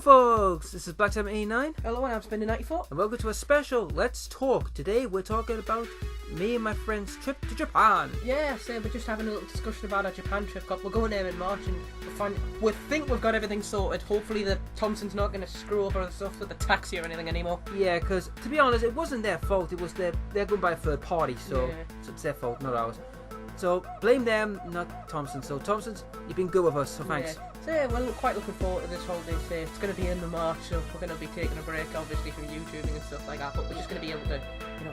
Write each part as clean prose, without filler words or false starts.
folks, this is Black789. Hello, and I'm Spinning 94. And welcome to a special Let's Talk. Today we're talking about me and my friend's trip to Japan. Yeah, so we're just having a little discussion about our Japan trip. We're going there in March and we think we've got everything sorted. Hopefully the Thompson's not going to screw over the stuff with the taxi or anything anymore. Yeah, because to be honest, it wasn't their fault. It was they're going by a third party, so it's their fault, not ours. So blame them, not Thompson. So Thompson's, you've been good with us, so thanks. Yeah. So yeah, we're quite looking forward to this holiday stay. It's going to be in the March, so we're going to be taking a break, obviously, from YouTubing and stuff like that. But we're just going to be able to,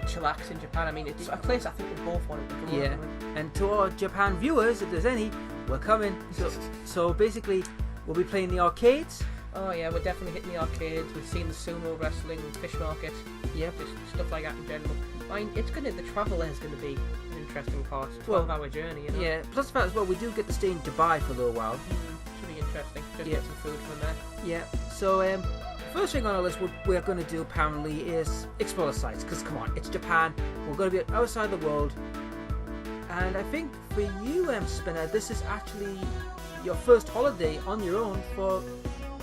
chillax in Japan. I mean, it's a place I think we both want to go. Yeah, and to our Japan viewers, if there's any, we're coming. So basically, we'll be playing the arcades. Oh yeah, we're definitely hitting the arcades. We've seen the sumo wrestling, fish market, just stuff like that in general. I mean, the travel there is going to be an interesting part. 12-hour journey, you know. Yeah, plus the fact as well, we do get to stay in Dubai for a little while. Should be interesting. Just get some food from there. Yeah. So first thing on our list, what we're going to do apparently is explore the sites. Because come on, it's Japan. We're going to be outside the world. And I think for you, Spinner, this is actually your first holiday on your own for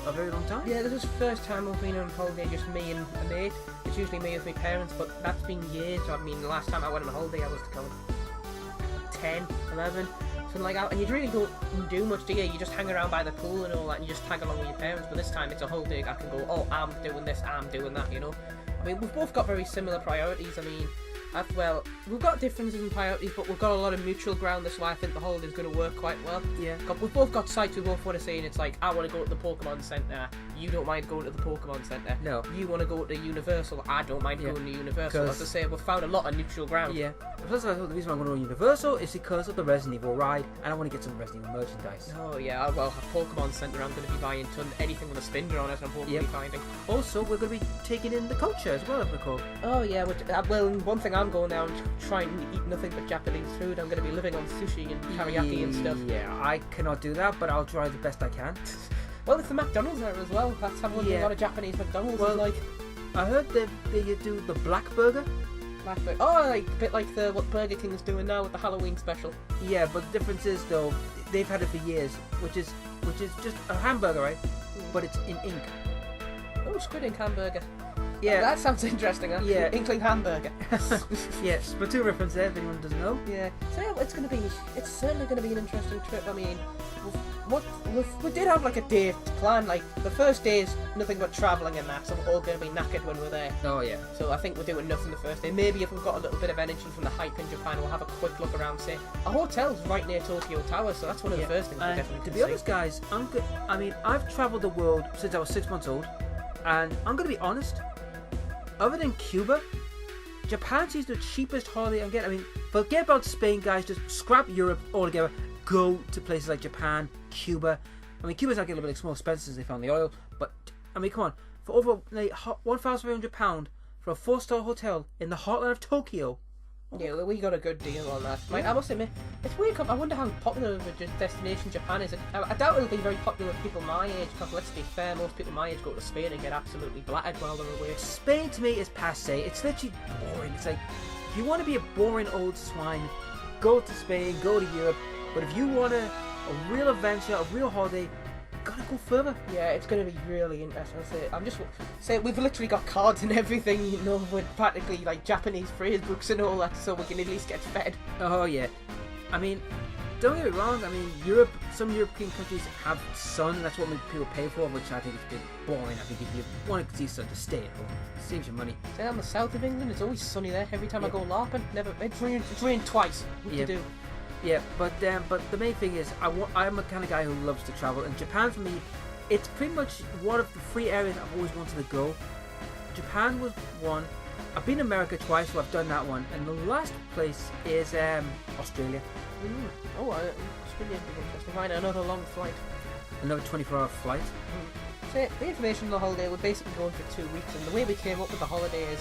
a very long time. Yeah, this is the first time we've been on holiday, just me and a mate. It's usually me with my parents, but that's been years. I mean, the last time I went on a holiday, I was 10, 11, something like that. And you really don't do much, do you? You just hang around by the pool and all that, and you just tag along with your parents. But this time, it's a whole day. I can go, oh, I'm doing this, I'm doing that, you know. I mean, we've both got very similar priorities. I mean, we've got differences in priorities, but we've got a lot of mutual ground. That's why I think the holiday's going to work quite well. Yeah. We've both got sites we both want to see, and it's like, I want to go to the Pokemon Centre. You don't mind going to the Pokemon Centre. No. You want to go to Universal. I don't mind going to Universal. As I say, we've found a lot of neutral ground. Yeah. Plus, the reason why I'm going to Universal is because of the Resident Evil ride, and I want to get some Resident Evil merchandise. Oh yeah. Well, a Pokemon Centre, I'm going to be buying anything with a spinner on it. I'm hoping to be finding. Also, we're going to be taking in the culture as well, if we call. Oh yeah. Well, one thing I'm going down. Try and eat nothing but Japanese food. I'm going to be living on sushi and teriyaki and stuff. Yeah, I cannot do that, but I'll try the best I can. Well, it's the McDonald's there as well. That's how a lot of Japanese McDonald's is like. I heard they do the black burger. Black burger. Oh, like a bit like what Burger King is doing now with the Halloween special. Yeah, but the difference is though, they've had it for years, which is just a hamburger, right? But it's in ink. Oh, squid ink hamburger. Yeah, that sounds interesting. Actually. Yeah, Inkling hamburger. Yes, Splatoon reference there. If anyone doesn't know. Yeah, so it's certainly going to be an interesting trip. I mean, we did have like a day to plan. Like the first day is nothing but travelling and that, so we're all going to be knackered when we're there. Oh yeah. So I think we're doing nothing the first day. Maybe if we've got a little bit of energy from the hype in Japan, we'll have a quick look around. Say, our hotel's right near Tokyo Tower, so that's one of the first things we definitely. To be honest, guys, I've travelled the world since I was 6 months old, and I'm going to be honest. Other than Cuba, Japan seems the cheapest holiday I'm getting. I mean, forget about Spain, guys. Just scrap Europe altogether. Go to places like Japan, Cuba. I mean, Cuba's not getting a little bit more expensive as they found the oil. But, I mean, come on. For over like, £1,500 for a 4-star hotel in the heartland of Tokyo. Yeah, we got a good deal on that. I must admit, it's weird. I wonder how popular of a destination Japan is. I doubt it'll be very popular with people my age, because let's be fair, most people my age go to Spain and get absolutely blattered while they're away. Spain, to me, is passé. It's literally boring. It's like, if you want to be a boring old swine, go to Spain, go to Europe. But if you want a real adventure, a real holiday, gotta go further. Yeah, it's gonna be really interesting. I'm just saying we've literally got cards and everything, with practically like Japanese phrase books and all that, so we can at least get fed. Oh yeah, I mean, don't get me wrong. I mean, some European countries have sun. That's what people pay for, which I think is a bit boring. I think if you want to see sun, just stay at home. It saves you money. Say on the south of England, it's always sunny there. Every time I go LARPing, it's rained twice. What to do? Yeah, but the main thing is, I'm a kind of guy who loves to travel, and Japan for me, it's pretty much one of the 3 areas I've always wanted to go. Japan was one. I've been to America twice, so I've done that one, and the last place is Australia. Oh, Australia is interesting. Right, another long flight. Another 24-hour flight. So the information on the holiday, we're basically going for 2 weeks, and the way we came up with the holiday is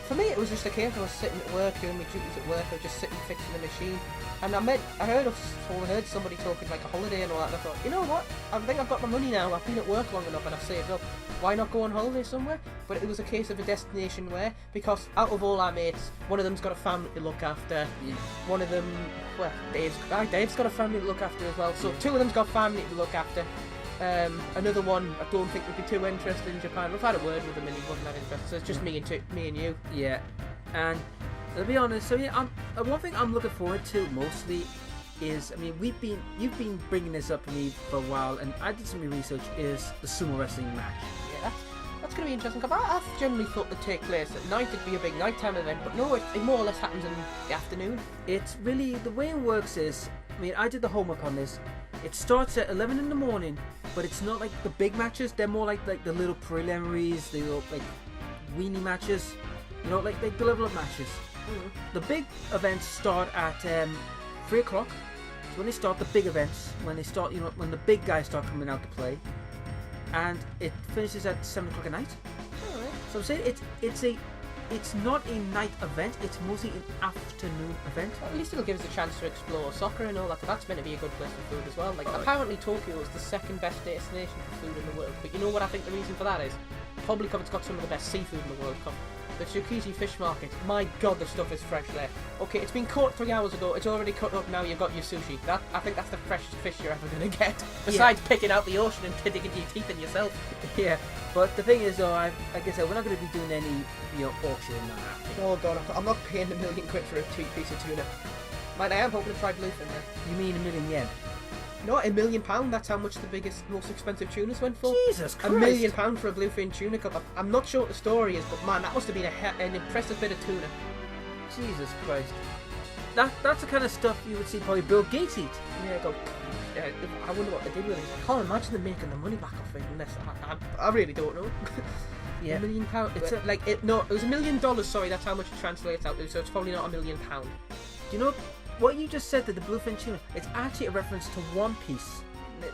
for me, it was just a case I was sitting at work, doing my duties at work, I was just sitting fixing the machine, and I heard somebody talking like a holiday and all that, and I thought, you know what, I think I've got my money now, I've been at work long enough and I've saved up, why not go on holiday somewhere? But it was a case of a destination where, because out of all our mates, one of them's got a family to look after, one of them, well, Dave's got a family to look after as well, so 2 of them's got family to look after, Another one I don't think would be too interested in Japan. I've had a word with him and he wasn't that interested. So it's just me and you. Yeah, and to be honest, one thing I'm looking forward to mostly is, you've been bringing this up to me for a while, and I did some research. Is the sumo wrestling match? Yeah, that's going to be interesting. Cause I generally thought they'd take place at night. It'd be a big nighttime event, but no, it more or less happens in the afternoon. It's really, the way it works is, I did the homework on this. It starts at 11 in the morning, but it's not like the big matches. They're more like the little preliminaries, the little like weenie matches, like the level up matches. The big events start at 3 o'clock. So when they start the big events, when the big guys start coming out to play, and it finishes at 7 o'clock at night. Alright. So I'm saying it's not a night event, it's mostly an afternoon event. Well, at least it'll give us a chance to explore soccer and all that. That's meant to be a good place for food as well. Apparently Tokyo is the second best destination for food in the world. But you know what I think the reason for that is? Probably because it's got some of the best seafood in the world. The Tsukiji fish market, my god, the stuff is fresh there. Okay, it's been caught 3 hours ago, it's already cut up, now you've got your sushi. I think that's the freshest fish you're ever going to get. Besides picking out the ocean and digging your teeth in yourself. Yeah, but the thing is though, like I said, we're not going to be doing any auction and that. Oh god, I'm not paying £1 million for a piece of tuna. Mind, I am hoping to try bluefin there. You mean £1 million? No, £1 million, that's how much the biggest, most expensive tunas went for. Jesus Christ! £1 million for a bluefin tuna cup. I'm not sure what the story is, but man, that must have been an impressive bit of tuna. Jesus Christ. That's the kind of stuff you would see probably Bill Gates eat. Yeah, I wonder what they did with it. I can't imagine them making the money back off it unless I really don't know. Yeah. £1 million. It was $1 million. Sorry, that's how much it translates out to. So it's probably not £1 million. Do you know what you just said, that the bluefin tuna? It's actually a reference to One Piece.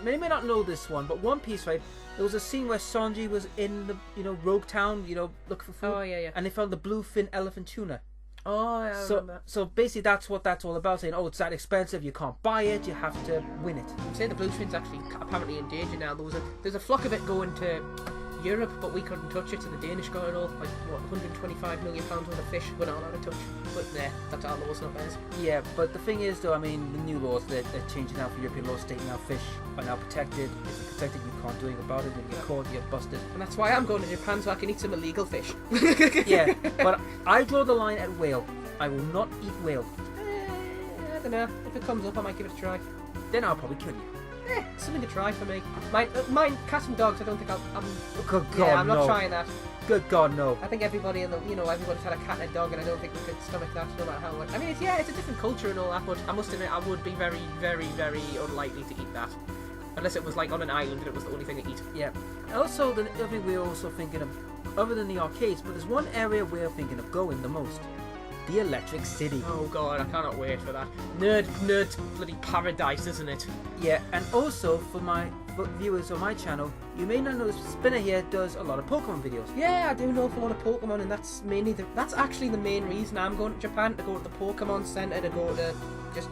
Many may not know this one, but One Piece, right? There was a scene where Sanji was in the Rogue Town, looking for food. Oh yeah. And they found the bluefin elephant tuna. Oh yeah, I remember. So basically, that's what that's all about. Saying, oh, it's that expensive, you can't buy it, you have to win it. Say the bluefin's actually apparently endangered now. There's a flock of it going to Europe, but we couldn't touch it, and the Danish got it all. Like, what, £125 million worth of fish we're not allowed to touch. But that's our laws, not theirs. Yeah, but the thing is, though, the new laws, they're changing now for European laws, stating now fish are now protected. If you're protected, you can't do anything about it. If you get caught, you get busted. And that's why I'm going to Japan, so I can eat some illegal fish. Yeah, but I draw the line at whale. I will not eat whale. I don't know. If it comes up, I might give it a try. Then I'll probably kill you. Something to try for me. Mine, cats and dogs. I don't think I'm. Good God, I'm not trying that. Good God, no. I think everybody everybody's had a cat and a dog, and I don't think we could stomach that, no matter how much. It's a different culture and all that, but I must admit, I would be very, very, very unlikely to eat that, unless it was like on an island and it was the only thing to eat. Yeah. Also, the other thing we're also thinking of, other than the arcades, but there's one area we're thinking of going the most. The Electric City. Oh god, I cannot wait for that. Nerd bloody paradise, isn't it? Yeah, and also for my viewers on my channel, you may not know Spinner here does a lot of Pokemon videos. Yeah, I do know a lot of Pokemon, and that's actually the main reason I'm going to Japan, to go to the Pokemon Center, to go to just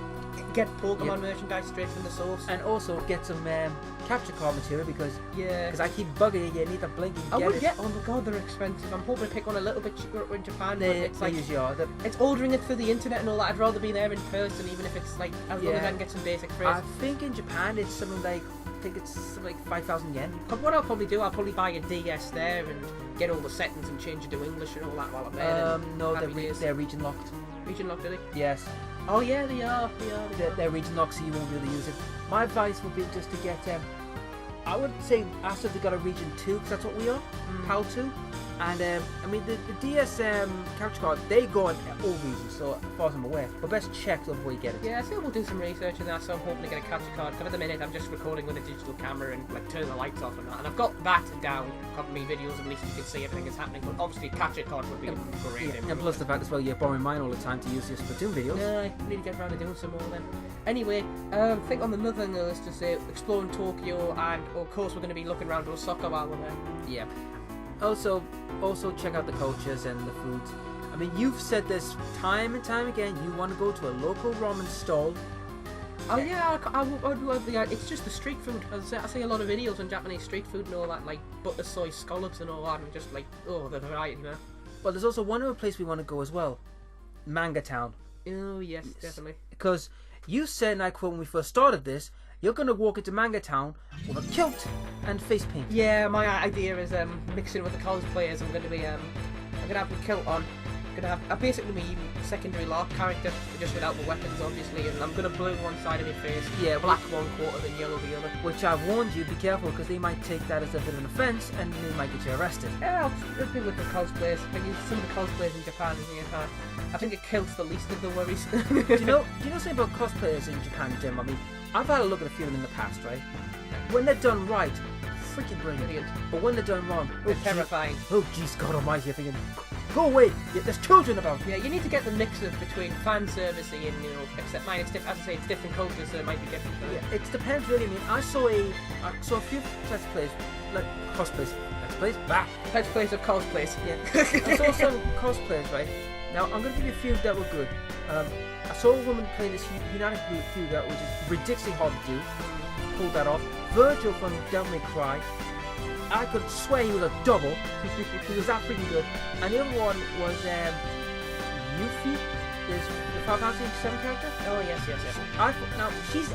get Pokemon merchandise straight from the source. And also get some capture card material, because I keep bugging you need to blink and get it. Oh my god, they're expensive. I'm hoping to pick one a little bit cheaper in Japan, but it's like it's ordering it through the internet and all that. I'd rather be there in person, even if it's like as long as I can get some basic phrases. I think in Japan it's something like 5,000 yen. What I'll probably do, I'll probably buy a DS there and get all the settings and change it to English and all that while I'm there. No, they're region locked. Region locked, are they? Yes. Oh yeah, they are. They're region locked, so you won't be able to use it. My advice would be just to get I would say ask if they got a region 2, because that's what we are, PAL 2. And the DS capture card, they go in all regions, so as far as I'm aware. But best check before you get it. Yeah, I think we'll do some research on that, so I'm hoping to get a capture card. Because at the minute I'm just recording with a digital camera and turn the lights off and that. And I've got that down, got me videos, at least you can see everything that's happening. But obviously a capture card would be great. Yeah, and plus the fact as well, you're borrowing mine all the time to use your Splatoon videos. Yeah, I need to get around to doing some more then. Anyway, I think on another thing is to say, exploring Tokyo, and of course we're going to be looking around Osaka while we're there. Yeah. Also check out the cultures and the foods. You've said this time and time again, you want to go to a local ramen stall. Oh yeah, I would. It's just the street food. As I see a lot of videos on Japanese street food and all that, like butter soy scallops and all that, and just like, the variety, man. Well, there's also one other place we want to go as well, Manga Town. Oh yes, definitely. Because You said, and I quote, when we first started this, you're going to walk into Manga Town with a kilt and face paint. Yeah, my idea is mixing with the cosplayers. I'm going to have my kilt on. I'm going to have basically my secondary LARP character, just without the weapons, obviously, and I'm going to blue one side of my face, Yeah, black one quarter, then yellow the other. Which I've warned you, be careful, because they might take that as a bit of an offence, and they might get you arrested. Yeah, it'll be with the cosplayers. I mean, some of the cosplayers in Japan, I think a kilt's the least of the worries. do you know something about cosplayers in Japan, Jim? I mean, I've had a look at a few of them in the past, right? When they're done right, freaking brilliant. But when they're done wrong, They're terrifying. Oh, jeez, God Almighty! You're thinking, go away. There's children about. Yeah, you need to get the mix of between fan servicey and except mine. It's as I say, it's different cultures, so it might be different. Yeah, it depends really. I mean, I saw a few let's plays, like cosplays. Let's plays of cosplays. Yeah, I saw some cosplays, right? Now I'm going to give you a few that were good. I saw a woman playing this United Hugo, which is ridiculously hard to do. Pulled that off. Virgil from Devil May Cry. I could swear he was a double. He was that freaking good. And the other one was Yuffie, this the Final Fantasy 7 character. Oh yes. Now she's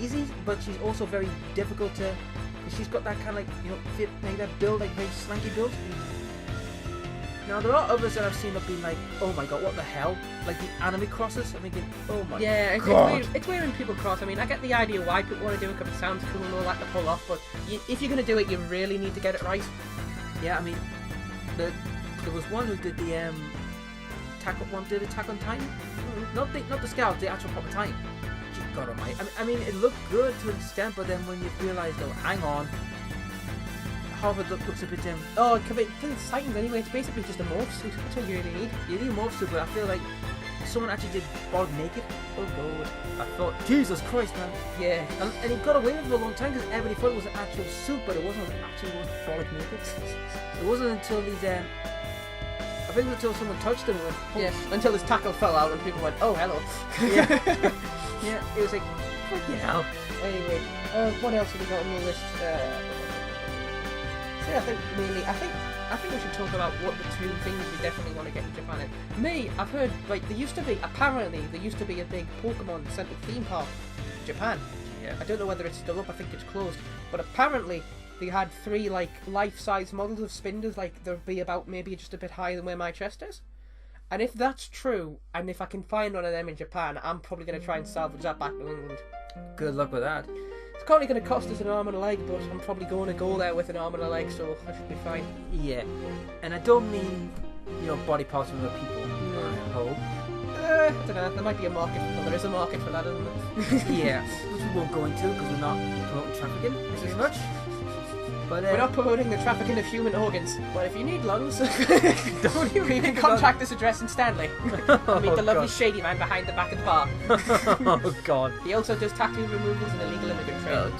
easy, but she's also very difficult to. Cause she's got that kind of like fit, like that build, like very slanky build. Now there are others that I've seen that been like, oh my god, what the hell? Like the anime crosses. I'm thinking, oh my god. It's weird when people cross. I mean, I get the idea why people want to do it because it sounds cool and all that to pull off, but if you're going to do it, you really need to get it right. Yeah, I mean, there was one who did the Attack on Titan. Not the Scout, the actual proper Titan. God Almighty. I mean, it looked good to an extent, but then when you realise, though, hang on. Half of it looks a bit Oh, it's Titans anyway. It's basically just a morph suit. That's what you really need. You need a morph suit, but I feel like someone actually did bog naked. Oh god! I thought, Jesus Christ, man. Yeah. And he got away with it for a long time because everybody thought it was an actual suit, but it wasn't actually bog naked. It wasn't until these I think it was until someone touched him and went, oh. Yeah. Until his tackle fell out and people went, oh hello. Yeah. Yeah. It was like, fucking hell. Anyway, what else have we got on the list? I think we should talk about what the two things we definitely want to get in Japan. I've heard like there used to be a big Pokemon centered theme park in Japan. Yeah. I don't know whether it's still up. I think it's closed. But apparently they had 3 like life-size models of Spinders. Like there'd be about maybe just a bit higher than where my chest is. And if that's true, and if I can find one of them in Japan, I'm probably going to try and salvage that back to England. Good luck with that. It's currently going to cost us an arm and a leg, but I'm probably going to go there with an arm and a leg, so I should be fine. Yeah, and I don't mean body parts of other people. No. I hope. I don't know. There might be a market. Well, there is a market for that, isn't there? Yeah, which we won't go into because we're not promoting trafficking very much. But we're not promoting the trafficking of human organs. But if you need lungs, don't you can contact this address in Stanley. Meet the lovely shady man behind the back of the bar. Oh god. He also does tattoo removals and illegal immigrant trade. Oh,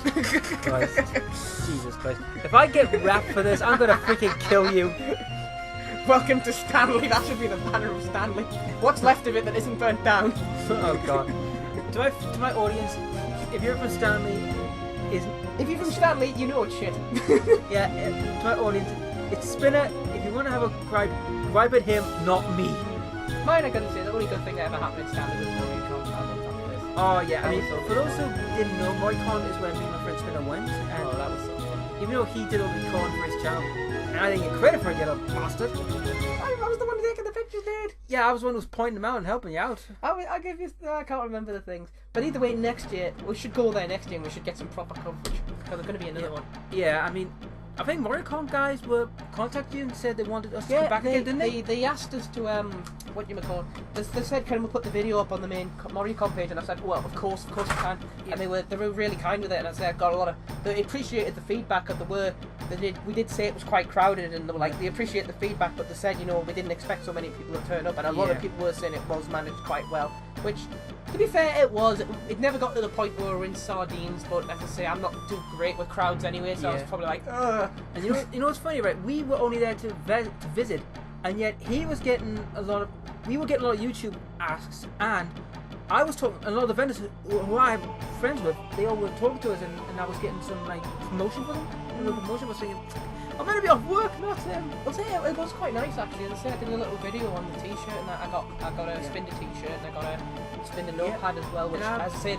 Christ. Jesus Christ. If I get wrapped for this, I'm gonna freaking kill you. Welcome to Stanley. That should be the banner of Stanley. What's left of it that isn't burnt down? Oh god. To my audience, if you're from Stanley, if you're from Stanley, you know it's shit. Yeah, to my audience, it's Spinner. If you want to have a gripe at him, not me. Mine, I gotta say, the only good thing that ever happened in Stanley was Moricon travel on this. Oh yeah, I mean, for those who didn't know, Moricon is where me and my friend Spinner went. And oh, that was so fun. Even though he did all the recon for his channel, and I didn't get credit for it, you little bastard. I was the one taking the pictures, dude. Yeah, I was the one who was pointing them out and helping you out. I'll give you. I can't remember the things. But either way, next year we should go there next year and we should get some proper coverage because there's going to be another one. Yeah, I mean, I think Moricon guys were contacted you and said they wanted us to come back again, didn't they? They asked us to what you call. They said, can we put the video up on the main Moricon page? And I said, well, of course we can. Yeah. And they were really kind with it. And I said, I got a lot of. They appreciated the feedback. We did say it was quite crowded, and they were like, they appreciate the feedback, but they said, we didn't expect so many people to turn up, and a lot of people were saying it was managed quite well, which. To be fair, it was. It never got to the point where we were in sardines, but as I say, I'm not too great with crowds anyway, so I was probably like, ugh. And you know what's funny, right? We were only there to visit, and yet we were getting a lot of YouTube asks, and I was talking, a lot of the vendors who I'm friends with, they all were talking to us, and I was getting some like promotion for them. A little promotion. I was thinking, I'm gonna be off work, not I'll say it was quite nice actually. As I say, I did a little video on the t-shirt, and I got a Spinder t-shirt, and I got a Spinder notepad as well. Which, as I said,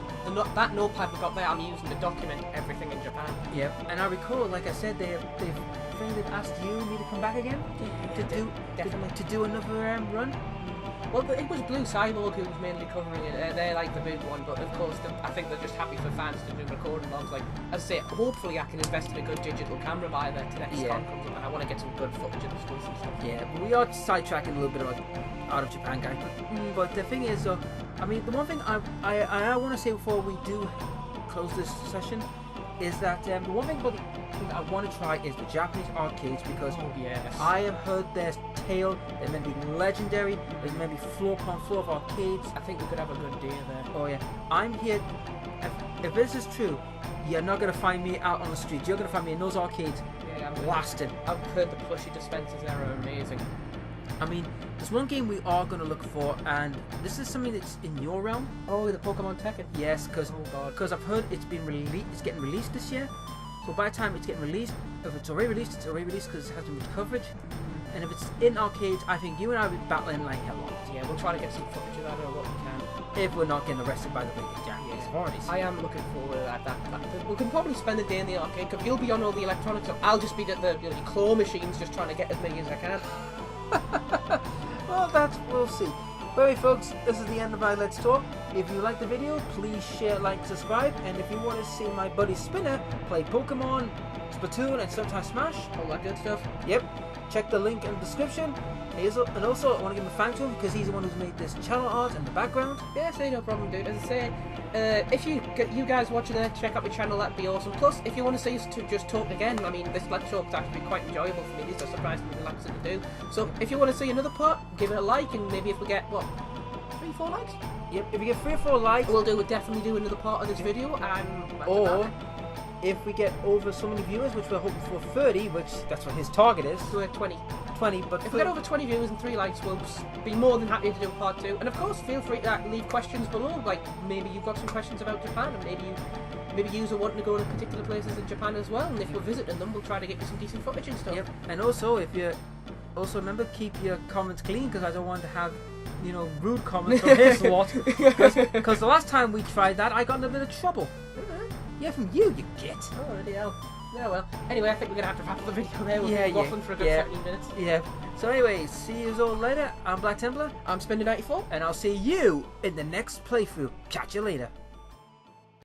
that notepad we got there, I'm using to document everything in Japan. Yep. And I recall, like I said, they've asked you and me to come back again to do another run. Well, it was Blue Cyborg who was mainly covering it. They're like the big one, but of course, I think they're just happy for fans to do recording logs. Like, as I say, hopefully I can invest in a good digital camera by the next con comes up, and I want to get some good footage of the schools and stuff. Yeah, but we are sidetracking a little bit about out of Japan, guys. But the thing is, I mean, the one thing I want to say before we do close this session is that the one thing about I want to try is the Japanese arcades, because I have heard their tale. They're meant to be legendary. They're meant to be floor upon floor of arcades. I think we could have a good day there. Oh yeah, I'm here. If this is true, you're not gonna find me out on the streets. You're gonna find me in those arcades, blasting. I've heard the plushie dispensers there are amazing. I mean, there's one game we are going to look for, and this is something that's in your realm. Oh, the Pokemon Tekken. Yes, because I've heard it's getting released this year. So by the time it's getting released, if it's already released because it hasn't much coverage. And if it's in arcades, I think you and I will be battling like hell on it. Yeah, we'll try to get some footage of that or what we can. If we're not getting arrested by the big Japanese authorities. I am looking forward to that. We can probably spend a day in the arcade, because you'll be on all the electronics, so I'll just be at the claw machines just trying to get as many as I can. Well, we'll see. Anyway, folks, this is the end of our Let's Talk. If you like the video, please share, like, subscribe, and if you want to see my buddy Spinner play Pokemon, Splatoon, and sometimes Smash, all that good stuff. Yep. Check the link in the description. And also, I want to give him a thank to him, because he's the one who's made this channel art and the background. Yeah, say no problem, dude. As I say, if you guys watching there, check out my channel, that'd be awesome. Plus, if you want to see us to just talk again, I mean, this Let's Talk's actually been quite enjoyable for me. These are surprisingly relaxing to do. So, if you want to see another part, give it a like, and maybe if we get, 3-4 likes? Yep, if we get 3 or 4 likes, we'll definitely do another part of this video, and or if we get over so many viewers, which we're hoping for 30, which that's what his target is. We're 20. But if we get over 20 viewers and 3 likes, we'll be more than happy to do a part 2. And of course, feel free to leave questions below. Like, maybe you've got some questions about Japan, and maybe you are wanting to go to particular places in Japan as well. And if we're visiting them, we'll try to get you some decent footage and stuff. Yep. And also, remember, keep your comments clean, because I don't want to have rude comments from his lot. Because the last time we tried that, I got in a bit of trouble. Yeah, from you git. Oh, bloody hell. Yeah, well. Anyway, I think we're going to have to wrap up the video there. We'll be waffling for a good 17 minutes. Yeah. So anyway, see you all later. I'm Black Templar. I'm Spender94. And I'll see you in the next playthrough. Catch you later.